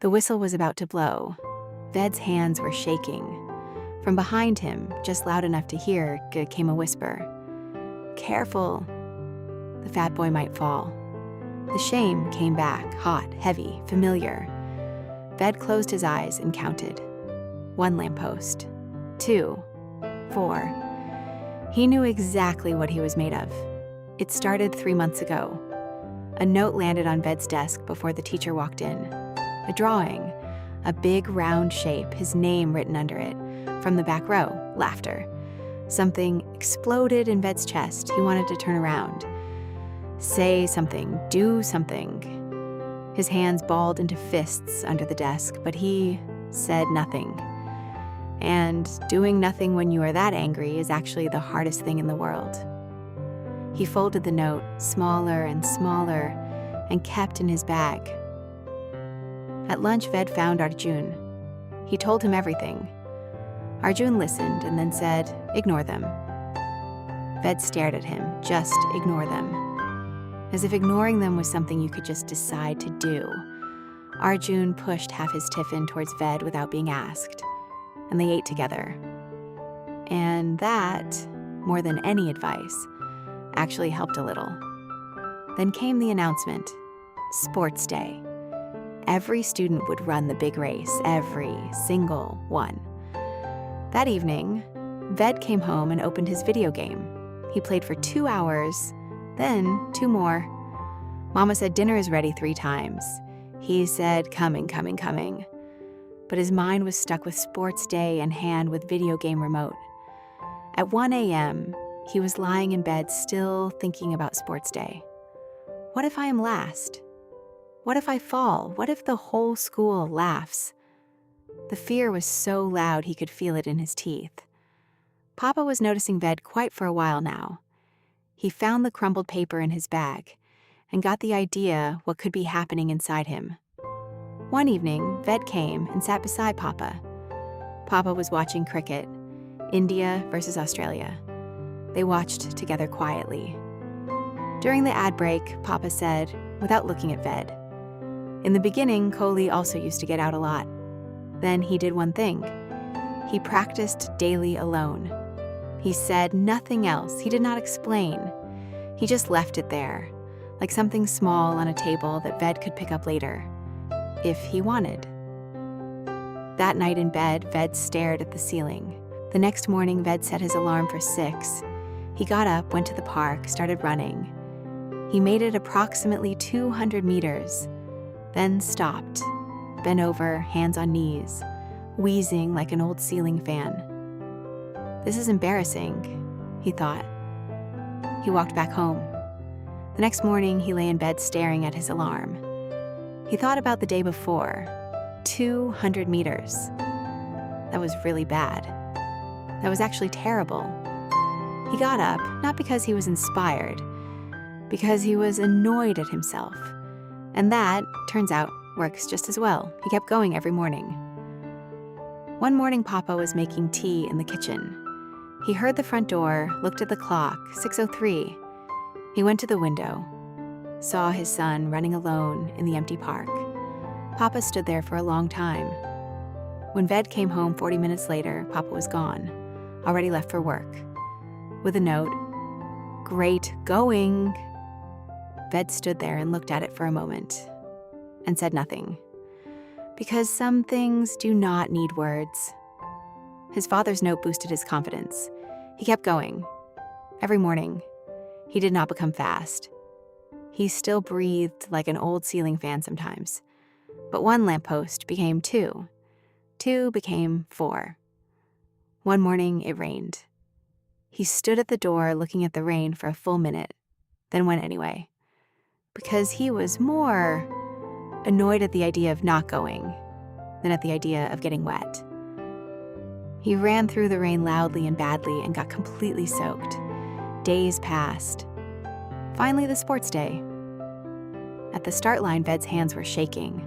The whistle was about to blow. Ved's hands were shaking. From behind him, just loud enough to hear, came a whisper. "Careful. The fat boy might fall." The shame came back, hot, heavy, familiar. Ved closed his eyes and counted. 1 lamppost. 2. 4. He knew exactly what he was made of. It started 3 months ago. A note landed on Ved's desk before the teacher walked in. A drawing, a big round shape, his name written under it. From the back row, laughter. Something exploded in Ved's chest. He wanted to turn around. Say something, do something. His hands balled into fists under the desk, but he said nothing. And doing nothing when you are that angry is actually the hardest thing in the world. He folded the note smaller and smaller and kept in his bag. At lunch, Ved found Arjun. He told him everything. Arjun listened and then said, "Ignore them." Ved stared at him, just ignore them. As if ignoring them was something you could just decide to do. Arjun pushed half his tiffin towards Ved without being asked, and they ate together. And that, more than any advice, actually helped a little. Then came the announcement, Sports Day. Every student would run the big race, every single one. That evening, Ved came home and opened his video game. He played for 2 hours, then 2 more. Mama said dinner is ready 3 times. He said, coming, coming, coming. But his mind was stuck with Sports Day in hand with video game remote. At 1 a.m., he was lying in bed still thinking about Sports Day. What if I am last? What if I fall? What if the whole school laughs? The fear was so loud he could feel it in his teeth. Papa was noticing Ved quite for a while now. He found the crumpled paper in his bag and got the idea what could be happening inside him. One evening, Ved came and sat beside Papa. Papa was watching cricket, India versus Australia. They watched together quietly. During the ad break, Papa said, without looking at Ved, "In the beginning, Kohli also used to get out a lot. Then he did one thing. He practiced daily alone. He said nothing else. He did not explain. He just left it there, like something small on a table that Ved could pick up later, if he wanted." That night in bed, Ved stared at the ceiling. The next morning, Ved set his alarm for 6. He got up, went to the park, started running. He made it approximately 200 meters, then stopped, bent over, hands on knees, wheezing like an old ceiling fan. This is embarrassing, he thought. He walked back home. The next morning, he lay in bed staring at his alarm. He thought about the day before. 200 meters. That was really bad. That was actually terrible. He got up, not because he was inspired, because he was annoyed at himself. And that, turns out, works just as well. He kept going every morning. One morning, Papa was making tea in the kitchen. He heard the front door, looked at the clock, 6:03. He went to the window, saw his son running alone in the empty park. Papa stood there for a long time. When Ved came home 40 minutes later, Papa was gone, already left for work. With a note, "Great going." Ved stood there and looked at it for a moment and said nothing. Because some things do not need words. His father's note boosted his confidence. He kept going. Every morning, he did not become fast. He still breathed like an old ceiling fan sometimes. But 1 lamppost became 2. 2 became 4. One morning, it rained. He stood at the door looking at the rain for a full minute, then went anyway. Because he was more annoyed at the idea of not going than at the idea of getting wet. He ran through the rain loudly and badly and got completely soaked. Days passed. Finally, the sports day. At the start line, Ved's hands were shaking.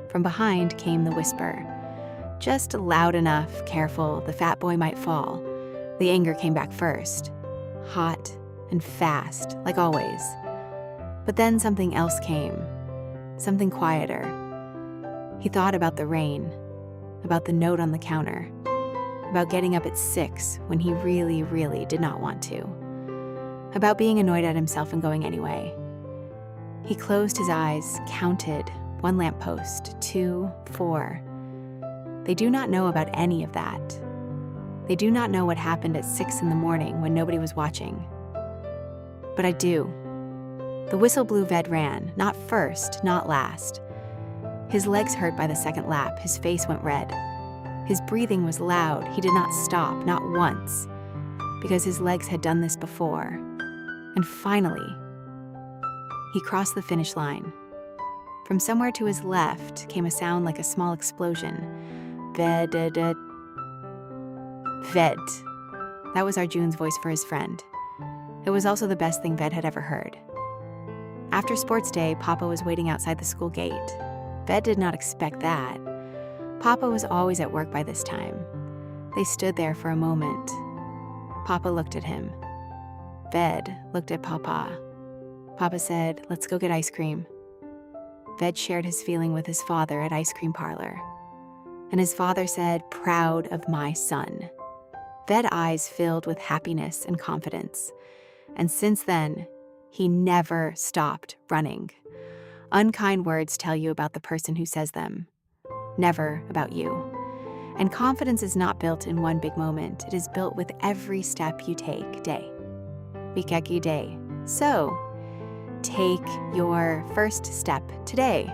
From behind came the whisper. Just loud enough, careful, the fat boy might fall. The anger came back first. Hot and fast, like always. But then something else came. Something quieter. He thought about the rain, about the note on the counter, about getting up at 6 when he really, really did not want to, about being annoyed at himself and going anyway. He closed his eyes, counted 1 lamppost, 2, 4. They do not know about any of that. They do not know what happened at 6 in the morning when nobody was watching. But I do. The whistle blew. Ved ran, not first, not last. His legs hurt by the second lap. His face went red. His breathing was loud. He did not stop, not once, because his legs had done this before. And finally, he crossed the finish line. From somewhere to his left came a sound like a small explosion. Ved. Ved. That was Arjun's voice for his friend. It was also the best thing Ved had ever heard. After sports day, Papa was waiting outside the school gate. Ved did not expect that. Papa was always at work by this time. They stood there for a moment. Papa looked at him. Ved looked at Papa. Papa said, "Let's go get ice cream." Ved shared his feeling with his father at ice cream parlor. And his father said, "Proud of my son." Ved eyes filled with happiness and confidence. And since then, he never stopped running. Unkind words tell you about the person who says them, never about you. And confidence is not built in one big moment. It is built with every step you take day. Bikeki day. So, take your first step today.